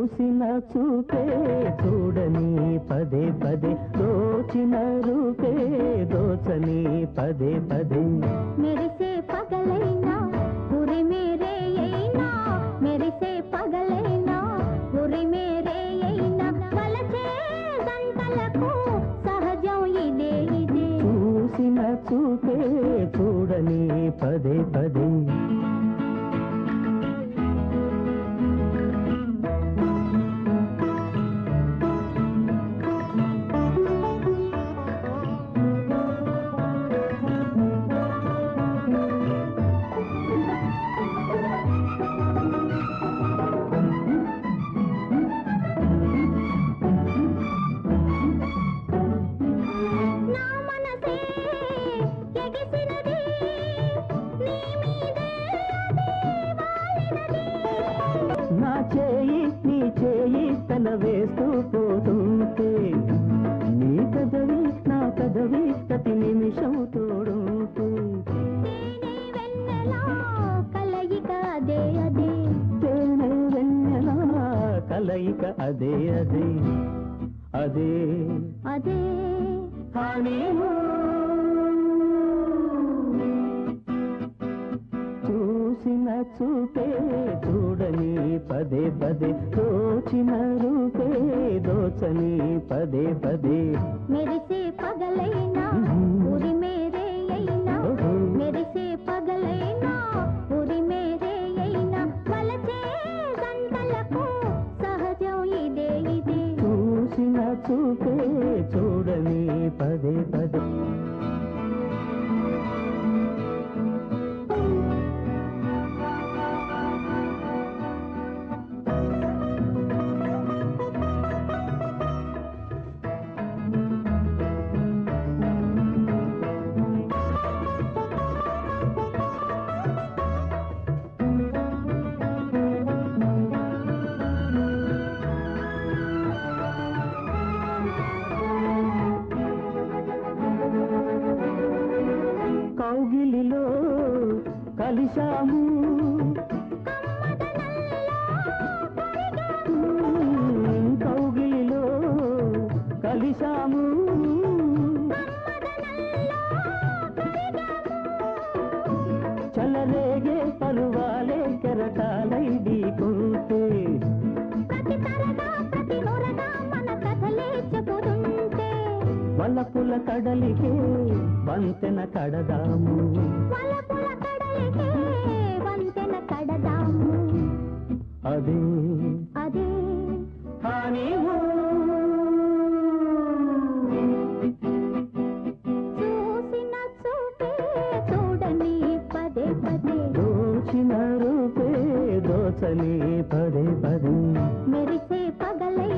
చూసిన చూపే చూడని పదే పదే దోచిన రూపే దోచని పదే పదే మెరిసే పగలైనా ఉరి మేరే అయినా మెరిసే పగలైనా ఉరి మేరే అయినా వలచే గంటలకు సహజం ఇదే ఇదే చూసిన చూపే చూడని పదే పదే నా చేయి నీ చేయి తన వేస్తూ పోతుంటే నీ కదవి నా కదవి ప్రతి నిమిషం తోడుంటూ కలయిక అదే అదే తేనె వెన్నెలా కలయిక అదే అదే అదే అదే చూసిన చూపే చూడని పదే పదే దోచిన రూపే దోచని పదే పదే మెరిసే పగలైనా ఉరి మేరే అయినా మెరిసే పగలైనా ఉరి మేరే అయినా వలచే గంటలకు సహజం ఇదే ఇదే చూసిన చూపే చూడని పదే పదే కౌగిలిలో కలిశాము కౌగిలిలో కలిశాము చలరేగే పరువాలే కెరటాలై ఢీకొంటే వలపుల కడలికే వంతెన కడదాము వలపుల కడలికే వంతెన కడదాము అదే అదే చూసిన చూపే చూడని పదే పదే దోచిన రూపే దోచని పదే పదే మెరిసే పగలై